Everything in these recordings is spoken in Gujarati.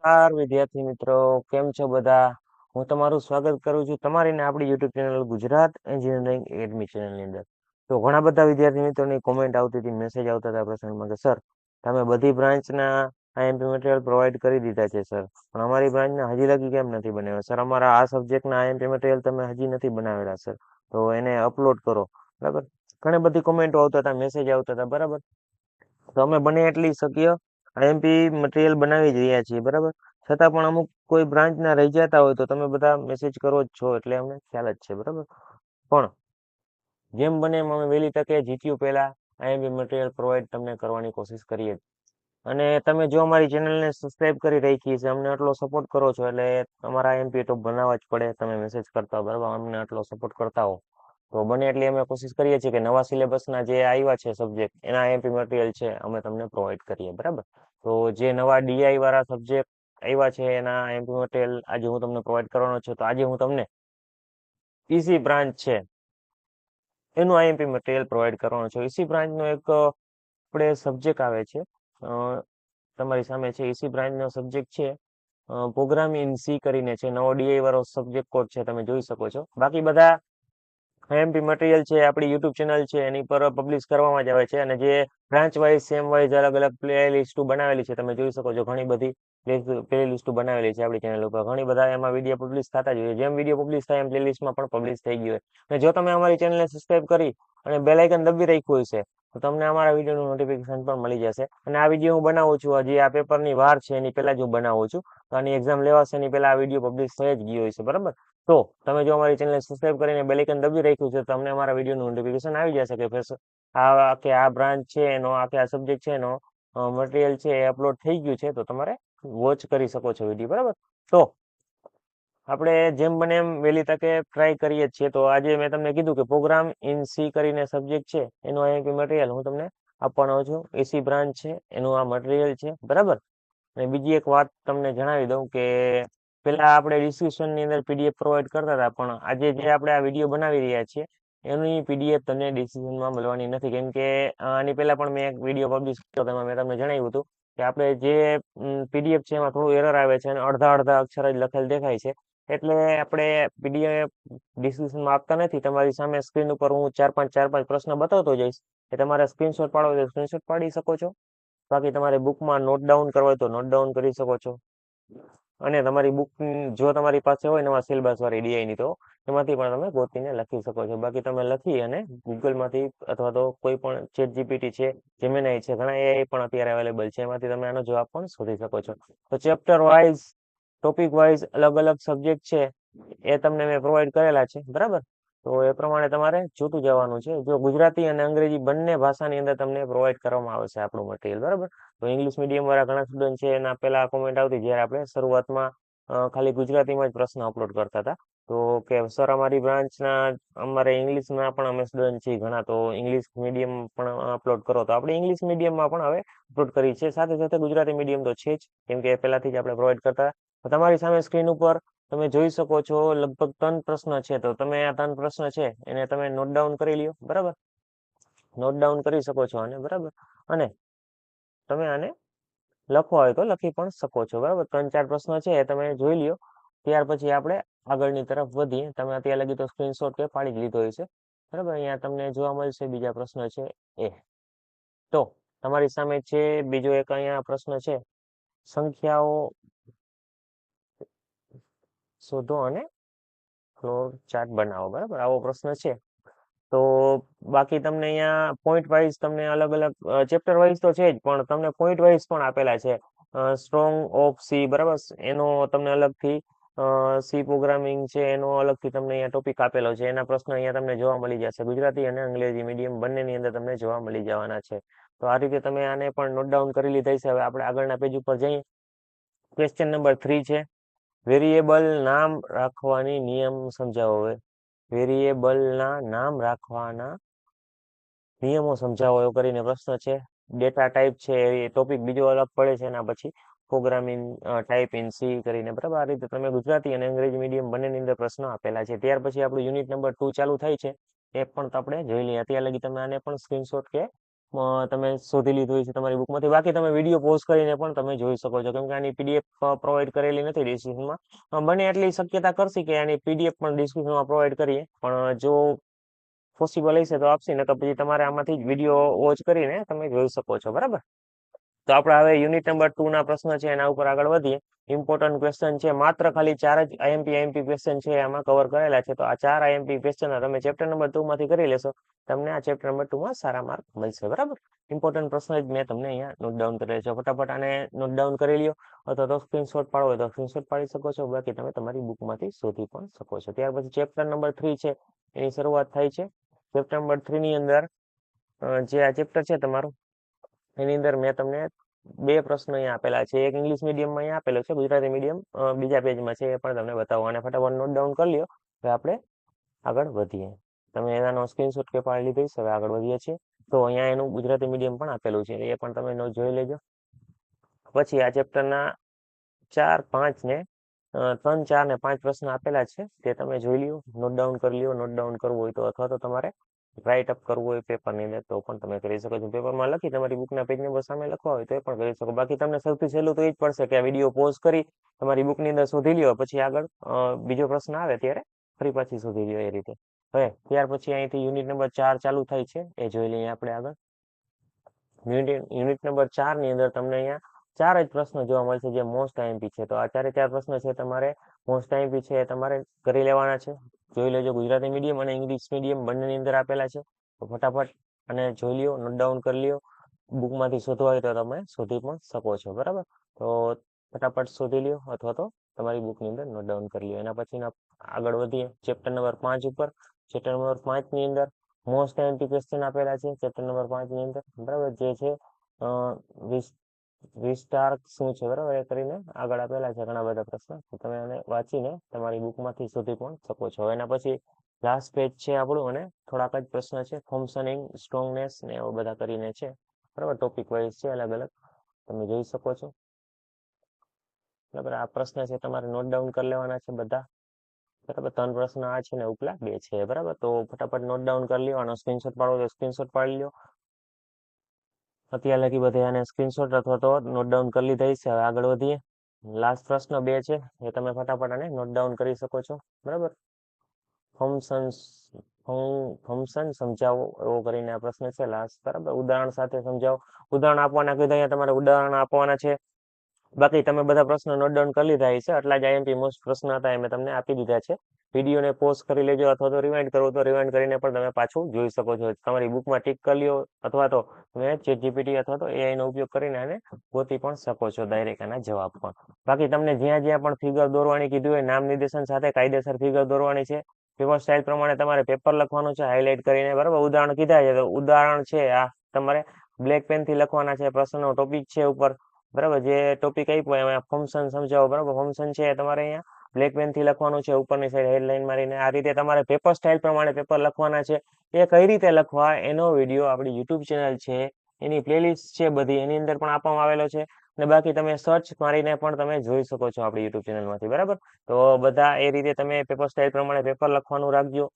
વિદ્યાર્થી મિત્રો, કેમ છો બધા? હું તમારું સ્વાગત કરું છું તમારી ને આપણી YouTube channel Gujarat engineering academy ચેનલની અંદર. તો ઘણા બધા વિદ્યાર્થી મિત્રોની કોમેન્ટ આવતી હતી, મેસેજ આવતા હતા પ્રશ્નમાં કે સર, તમે બધી બ્રાન્ચના આઈએમપી મટીરિયલ પ્રોવાઈડ કરી દીધા છે સર, પણ અમારી બ્રાન્ચના હજી લગી કેમ નથી બનાવ્યા સર? અમારા આ સબ્જેક્ટના આઈએમપી મટીરિયલ તમે હજી નથી બનાવેલા સર, તો એને અપલોડ કરો. બરાબર, ઘણી બધી કોમેન્ટો આવતા હતા, મેસેજ આવતા હતા. બરાબર, તો અમે બને એટલી શક્ય આઈએમપી મટીરિયલ બનાવી જ રહ્યા છીએ. બરાબર, છતાં પણ અમુક કોઈ બ્રાન્ચના રહી જતા હોય તો તમે બધા મેસેજ કરો જ છો, એટલે અમને ખ્યાલ જ છે. બરાબર, પણ જેમ બને એમ અમે વહેલી તકે જીત્યું પહેલા આઈએમપી મટીરિયલ પ્રોવાઈડ તમને કરવાની કોશિશ કરીએ. અને તમે જો અમારી ચેનલને સબસ્ક્રાઇબ કરી રાખી છે, અમને આટલો સપોર્ટ કરો છો, એટલે તમારા આઈએમપી તો બનાવવા જ પડે. તમે મેસેજ કરતા હો, બરાબર, અમને આટલો સપોર્ટ કરતા હો તો બને એટલી અમે કોશિશ કરીએ છીએ કે નવા સિલેબસના જે આવ્યા છે સબ્જેક્ટ, એના આઈએમપી મટીરિયલ છે અમે તમને પ્રોવાઈડ કરીએ. બરાબર, તો જે નવા ડીઆઈ વાળા સબ્જેક્ટ આવ્યા છે એના આઈએમપી મટીરિયલ આજે હું તમને પ્રોવાઈડ કરવાનો છું. તો આજે હું તમને ઈસી બ્રાન્ચ છે એનું આઈએમપી મટીરિયલ પ્રોવાઈડ કરવાનો છું. ઈસી બ્રાન્ચનો એક આપણે સબ્જેક્ટ આવે છે, તમારી સામે છે ઈસી બ્રાન્ચનો સબ્જેક્ટ છે પ્રોગ્રામ ઇન સી કરીને છે. નવો ડીઆઈ વાળો સબ્જેક્ટ કોડ છે, તમે જોઈ શકો છો. બાકી બધા આઈએમપી મટીરિયલ છે આપણી યુટ્યુબ ચેનલ છે એની પર પબ્લિશ કરવામાં જ આવે છે, અને જે બ્રાન્ચ વાઇઝ સેમ વાઇઝ અલગ અલગ પ્લે લિસ્ટો બનાવેલી છે, તમે જોઈ શકો છો. ઘણી બધી પ્લે લિસ્ટો બનાવેલી છે આપણી ચેનલ ઉપર. ઘણી બધા એમાં વિડીયો પબ્લિશ થતા જ હોય. જેમ વિડીયો પબ્લિશ થાય એમ પ્લે લિસ્ટમાં પણ પબ્લિશ થઈ ગયું હોય. અને જો તમે અમારી ચેનલને સબસ્ક્રાઇબ કરી અને બેલ આઇકન દબી રાખ્યું હશે તો તમને અમારા વિડીયોનું નોટિફિકેશન પણ મળી જશે. અને આ વિડીયો હું બનાવું છું હજી આ પેપરની વાર છે એની પહેલા જ હું બનાવું છું, તો આની એક્ઝામ લેવાશે એની પહેલા આ વિડીયો પબ્લિશ થઈ જ ગયો હોય છે. બરાબર, તો તમે જો અમારી ચેનલને સબસ્ક્રાઇબ કરીને બેલ આઇકન દબી રાખ્યું છે તો તમને અમારા વિડીયોનું નોટિફિકેશન આવી જશે કે આ બ્રાન્ચ છે એનો, આ સબ્જેક્ટ છે એનો મટીરિયલ છે એ અપલોડ થઈ ગયું છે, તો તમારે વોચ કરી શકો છો વિડીયો. બરાબર, તો આપણે જેમ બને એમ વહેલી તકે ટ્રાય કરીએ જ છીએ. તો આજે મેં તમને કીધું કે પ્રોગ્રામ ઇન સી કરીને સબ્જેક્ટ છે એનું આઈએમપી મટીરિયલ હું તમને આપવાનો છું. એસી બ્રાન્ચ છે એનું આ મટીરિયલ છે. બરાબર, અને બીજી એક વાત તમને જણાવી દઉં કે પેલા આપણે ડિસ્ક્રિપ્શનની અંદર પીડીએફ પ્રોવાઈડ કરતા હતા, પણ આજે જે આપણે આ વિડીયો બનાવી રહ્યા છીએ એની પીડીએફ તમને ડિસ્ક્રિપ્શનમાં મળવાની નથી. કેમ કે આની પહેલા પણ મેં એક વિડીયો પબ્લિશ કર્યો, તેમાં મેં તમને જણાવ્યું હતું કે આપણે જે પીડીએફ છે એમાં થોડું એરર આવે છે અને અડધા અડધા અક્ષર જ લખેલ દેખાય છે, એટલે આપણે પીડીએફ ડિસ્ક્રિપ્શનમાં આપતા નથી. તમારી સામે સ્ક્રીન ઉપર હું ચાર પાંચ પ્રશ્ન બતાવતો જઈશ, એ તમારે સ્ક્રીનશોટ પાડવો તો સ્ક્રીનશોટ પાડી શકો છો. બાકી તમારે બુકમાં નોટ ડાઉન કરવા હોય તો નોટ ડાઉન કરી શકો છો. અને તમારી બુક જો તમારી પાસે હોય નવા સિલેબસ વાળી ડીઆઈની, તો એમાંથી પણ તમે ગોતીને લખી શકો છો. બાકી તમે લખી અને ગૂગલમાંથી અથવા તો કોઈ પણ ચેટ જીપીટી છે, જેમિનાઈ છે, ઘણા એઆઈ પણ અત્યારે અવેલેબલ છે, એમાંથી તમે આનો જવાબ પણ શોધી શકો છો. તો ચેપ્ટર વાઇઝ, ટોપિક વાઇઝ અલગ અલગ સબ્જેક્ટ છે એ તમને મેં પ્રોવાઈડ કરેલા છે. બરાબર, તો એ પ્રમાણે તમારે જોતું જવાનું છે. જો ગુજરાતી અને અંગ્રેજી બંને ભાષાની અંદર તમને પ્રોવાઈડ કરવામાં આવે છે આપણું મટીરિયલ. બરાબર, તો ઇંગ્લિશ મીડિયમ વાળા ઘણા સ્ટુડન્ટ છે એના પહેલા કોમેન્ટ આવતી જ્યારે આપણે શરૂઆતમાં ખાલી ગુજરાતીમાં જ પ્રશ્ન અપલોડ કરતા હતા, તો કે સર અમારી બ્રાન્ચના અમારે ઇંગ્લિશમાં પણ અમે સ્ટુડન્ટ છીએ ઘણા, તો ઇંગ્લિશ મીડિયમ પણ અપલોડ કરો. તો આપણે ઇંગ્લિશ મીડિયમમાં પણ હવે અપલોડ કરી છે, સાથે સાથે ગુજરાતી મીડિયમ તો છે જ, કેમ કે પહેલાથી જ આપણે પ્રોવાઈડ કરતા. તો તમારી સામે સ્ક્રીન ઉપર તમે જોઈ શકો છો લગભગ 3 પ્રશ્ન છે, તો તમે આ 3 પ્રશ્ન છે એને તમે નોટ ડાઉન કરી લ્યો. બરાબર, નોટ ડાઉન કરી શકો છો આને. બરાબર, અને તમે આને લખવા હોય તો લખી પણ શકો છો. બરાબર, 3-4 પ્રશ્ન છે એ તમે જોઈ લ્યો, ત્યાર પછી આપણે આગળની તરફ વધીએ. તમે અત્યાર લગી તો સ્ક્રીનશોટ કે પાડી જ લીધો હોય છે. બરાબર, અહીંયા તમને જોવા મળશે બીજા પ્રશ્ન છે એ. તો તમારી સામે છે બીજો એક અહીંયા પ્રશ્ન છે, સંખ્યાઓ શોધો અને ફ્લોર ચાર્ટ બનાવો. બરાબર, આવો પ્રશ્ન છે. તો બાકી તમને અહીંયા પોઈન્ટ વાઇઝ તમને અલગ અલગ ચેપ્ટર વાઇઝ તો છે જ, પણ તમને પોઈન્ટ વાઇઝ પણ આપેલા છે. સ્ટ્રોંગ ઓફ સી, બરાબર, એનો તમને અલગથી સી પ્રોગ્રામિંગ છે એનો અલગથી તમને અહીંયા ટોપિક આપેલો છે. એના પ્રશ્ન અહીંયા તમને જોવા મળી જશે. ગુજરાતી અને અંગ્રેજી મીડિયમ બંનેની અંદર તમને જોવા મળી જવાના છે. તો આ રીતે તમે આને પણ નોટ ડાઉન કરી લીધા છે. હવે આપણે આગળના પેજ ઉપર જઈએ. ક્વેશ્ચન નંબર 3 છે, વેરિયેબલ નામ રાખવાની નિયમ સમજાવો. હવે વેરિયેબલના નામ રાખવાના નિયમો સમજાવો એવો કરીને પ્રશ્ન છે. ડેટા ટાઈપ છે એ ટોપિક બીજો અલગ પડે છે એના પછી, પ્રોગ્રામિંગ ટાઈપ ઇન સી કરીને. બરાબર, આ રીતે તમે ગુજરાતી અને અંગ્રેજી મીડિયમ બંનેની અંદર પ્રશ્નો આપેલા છે. ત્યાર પછી આપણું યુનિટ નંબર 2 ચાલુ થાય છે, એ પણ આપણે જોઈ લઈએ. અત્યાર લગી તમે આને પણ સ્ક્રીનશોટ કે તમે શોધી લીધું હોય છે તમારી બુકમાંથી. બાકી તમે વિડીયો પોઝ કરીને પણ તમે જોઈ શકો છો, કેમ કે આની પીડીએફ પ્રોવાઈડ કરેલી નથી ડિસ્ક્રિપ્શનમાં. બને એટલી શક્યતા કરશે કે આની પીડીએફ પણ ડિસ્ક્રિપ્શનમાં પ્રોવાઈડ કરીએ, પણ જો પોસિબલ હશે તો આપશે, ને તો પછી તમારે આમાંથી જ વિડીયો વોચ કરીને તમે જોઈ શકો છો. બરાબર. તો આપણે હવે યુનિટ નંબર 2 ના પ્રશ્ન છે એના ઉપર આગળ વધીએ. ઇમ્પોર્ટન્ટ ક્વેશ્ચન છે, માત્ર ખાલી 4 જ આઈએમપી ક્વેશ્ચન છે એમાં કવર કરેલા છે. તો આ 4 આઈએમપી ક્વેશ્ચન તમે ચેપ્ટર નંબર 2 માંથી કરી લેશો, તમને આ ચેપ્ટર નંબર 2 માં સારા માર્ક મળશે. બરાબર. ઇમ્પોર્ટન્ટ પ્રશ્ન જ મેં તમને અહીંયા નોટ ડાઉન કરેલા છે. ફટાફટ આને નોટ ડાઉન કરી લ્યો, અથવા તો સ્ક્રીનશોટ પાડવો હોય તો સ્ક્રીનશોટ પાડી શકો છો. બાકી તમે તમારી બુકમાંથી શોધી પણ શકો છો. ત્યાર પછી ચેપ્ટર નંબર 3 છે એની શરૂઆત થાય છે. ચેપ્ટર નંબર 3 ની અંદર જે આ ચેપ્ટર છે તમારું, એની અંદર મેં તમને 2 પ્રશ્નો અહીંયા આપેલા છે. એક ઇંગ્લિશ મીડિયમમાં અહીંયા આપેલો છે, ગુજરાતી મીડિયમ બીજા પેજમાં છે, એ પણ તમને બતાવો. અને ફટાફટ નોટ ડાઉન કરી લ્યો, તો આપણે આગળ વધીએ. તમે એનાનો સ્ક્રીનશોટ કે પાડી લીધો છે. હવે આગળ વધીએ છીએ. તો અહીંયા એનું ગુજરાતી મીડિયમ પણ આપેલું છે, એ પણ તમે જોઈ લેજો. પછી આ ચેપ્ટરના 4, 5 ને 3, 4 ને 5 પ્રશ્ન આપેલા છે, તે તમે જોઈ લ્યો, નોટ ડાઉન કરી લ્યો. નોટ ડાઉન કરવું હોય તો, અથવા તો તમારે રાઇટ અપ કરવું હોય પેપરની અંદર, તો પણ તમે કરી શકો છો. પેપરમાં લખી તમારી બુકના પેજ નંબર સામે લખવા હોય તો એ પણ કરી શકો. બાકી તમને સૌથી સહેલું તો એ જ પડશે કે આ વિડીયો પોઝ કરી તમારી બુકની અંદર શોધી લ્યો, પછી આગળ બીજો પ્રશ્ન આવે ત્યારે ફરી પાછી શોધી લ્યો, એ રીતે. હવે ત્યાર પછી અહીંથી યુનિટ નંબર 4 ચાલુ થાય છે, એ જોઈ લઈએ આપણે આગળ. યુનિટ નંબર 4 ની અંદર તમને અહીંયા 4 જ પ્રશ્નો જોવા મળશે જે મોસ્ટ આઈએમપી છે. તો આ 4 પ્રશ્નો છે તમારે મોસ્ટ આઈએમપી છે, એ તમારે કરી લેવાના છે. જોઈ લેજો. ગુજરાતી મીડિયમ અને ઇંગ્લિશ મીડિયમ બંનેની અંદર આપેલા છે. તો ફટાફટ અને જોઈ લ્યો, નોટ ડાઉન કરી લ્યો. બુકમાંથી શોધવા હોય તો તમે શોધી પણ શકો છો. બરાબર. તો ફટાફટ શોધી લ્યો, અથવા તો તમારી બુકની અંદર નોટ ડાઉન કરી લ્યો. એના પછી આગળ વધીએ ચેપ્ટર નંબર 5 ઉપર. ચેપ્ટર નંબર 5 ની અંદર મોસ્ટ આઈએમપી ક્વેશ્ચન આપેલા છે ચેપ્ટર નંબર 5 ની અંદર. બરાબર. જે છે વિસ્ટાર શું છે, બરાબર, એ કરીને આગળ આપેલા છે ઘણા બધા પ્રશ્ન. તમે એને વાંચીને તમારી બુકમાંથી શોધી પણ શકો છો. એના પછી લાસ્ટ પેજ છે આપણું, અને થોડાક જ પ્રશ્ન છે. ફંક્શનિંગ, સ્ટ્રોંગનેસ ને એવા બધા કરીને છે. બરાબર. ટોપિક વાઇઝ છે, અલગ અલગ, તમે જોઈ શકો છો. બરાબર. આ પ્રશ્ન છે તમારે નોટ ડાઉન કરી લેવાના છે બધા. બરાબર. 3 પ્રશ્ન આ છે ને ઉપલા 2 છે. બરાબર. તો ફટાફટ નોટ ડાઉન કરી લ્યો. આનો સ્ક્રીનશોટ પાડવો તો સ્ક્રીનશોટ પાડી લ્યો. અત્યાર લગી બધે આને સ્ક્રીનશોટ અથવા તો નોટ ડાઉન કરી લીધા છે. હવે આગળ વધીએ. લાસ્ટ પ્રશ્ન 2 છે, એ તમે ફટાફટ આને નોટ ડાઉન કરી શકો છો. બરાબર. ફંક્શન સમજાવો, એવો કરીને આ પ્રશ્ન છે લાસ્ટ. બરાબર. ઉદાહરણ સાથે સમજાવો. ઉદાહરણ આપવાના કીધા, અહીંયા તમારે ઉદાહરણ આપવાના છે. બાકી તમે બધા પ્રશ્નો નોટ ડાઉન કરી લીધા છે. આટલા જ આઈએમપી મોસ્ટ પ્રશ્ન હતા, એ મેં તમને આપી દીધા છે. વિડીયોને પોઝ કરી લેજો, અથવા તો રિવાઇન્ડ કરવો તો રિવાઇન્ડ કરીને પણ તમે પાછું જોઈ શકો છો. તમારી બુકમાં ટિક કરી લ્યો, અથવા તો તમે ચેટ જીપીટી અથવા તો એઆઈ નો ઉપયોગ કરીને આને ગોતી પણ શકો છો ડાયરેક્ટ આના જવાબ પણ. બાકી તમને જ્યાં જ્યાં પણ ફિગર દોરવાની કીધું હોય, નામ નિર્દેશન સાથે કાયદેસર ફિગર દોરવાની છે. પેપર સ્ટાઇલ પ્રમાણે તમારે પેપર લખવાનું છે હાઇલાઇટ કરીને. બરાબર. ઉદાહરણ કીધા છે, તો ઉદાહરણ છે આ તમારે બ્લેક પેન થી લખવાના છે. પ્રશ્નનો ટોપિક છે ઉપર. બરાબર. જે ટોપિક આપ્યો એમાં ફંક્શન સમજાવો. બરાબર. ફંક્શન છે તમારે અહીંયા બ્લેક પેન થી લખવાનું છે, ઉપરની સાઈડ હેડલાઈન મારીને. આ રીતે તમારે પેપર સ્ટાઇલ પ્રમાણે પેપર લખવાના છે. એ કઈ રીતે લખવા એનો વિડીયો આપણી યુટ્યુબ ચેનલ છે, એની પ્લેલિસ્ટ છે બધી, એની અંદર પણ આપવામાં આવેલો છે. અને બાકી તમે સર્ચ મારીને પણ તમે જોઈ શકો છો આપણી યુટ્યુબ ચેનલમાંથી. બરાબર. તો બધા એ રીતે તમે પેપર સ્ટાઇલ પ્રમાણે પેપર લખવાનું રાખજો,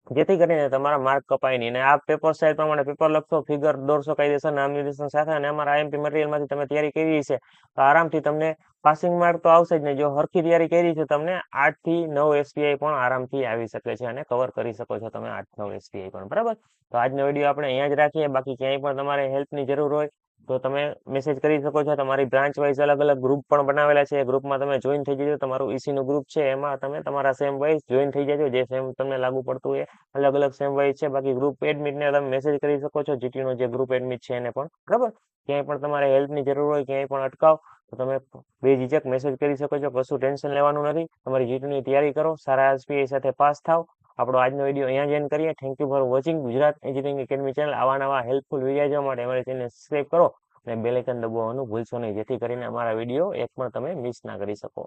જેથી કરીને તમારા માર્ક કપાય નહીં. અને આ પેપર સ્ટાઇલ પ્રમાણે પેપર લખશો, ફિગર દોરશો કાયદેસર નામ નિર્દેશન સાથે, અને અમારા આઈએમપી મટીરિયલમાંથી તમે તૈયારી કરી છે, તો આરામથી તમને પાસિંગ માર્ક તો આવશે જ નહીં. જો હરખી તૈયારી કરી છે, તમને 8 થી 9 એસપીઆઈ પણ આરામથી આવી શકે છે, અને કવર કરી શકો છો તમે 8, 9 એસપીઆઈ પણ. બરાબર. તો આજનો વિડીયો આપણે અહીંયા જ રાખીએ. બાકી ક્યાંય પણ તમારે હેલ્પની જરૂર હોય તો તમે મેસેજ કરી શકો છો. તમારી બ્રાન્ચ વાઇઝ અલગ અલગ ગ્રુપ પણ બનાવેલા છે, એ ગ્રુપમાં તમે જોઈન થઈ જજો. તમારું ઈસી નું ગ્રુપ છે, એમાં તમે તમારા સેમ વાઇઝ જોઈન થઈ જજો. જે સેમ તમને લાગુ પડતું હોય, અલગ અલગ સેમ વાઇઝ છે. બાકી ગ્રુપ એડમિટને તમે મેસેજ કરી શકો છો, જીટી નો જે ગ્રુપ એડમિટ છે એને પણ. બરાબર. ક્યાંય પણ તમારે હેલ્પની જરૂર હોય, ક્યાંય પણ અટકાવ, તો તમે બેઝિઝક મેસેજ કરી શકો છો. કશું ટેન્શન લેવાનું નથી. તમારી જીટીની તૈયારી કરો, સારા એસપીઆઈ સાથે પાસ થાવ. આપણો આજનો વિડીયો અહીંયા જ એન્ડ કરીએ. Thank you for watching Gujarat engineering academy channel. આવા નવા હેલ્પફુલ વિડીયો જોવા માટે અમારી ચેનલ સબસ્ક્રાઇબ કરો, અને બેલ આઇકન દબાવવાનું ભૂલશો નહીં, જેથી કરીને અમારા વિડીયો એક પણ તમે મિસ ના કરી શકો.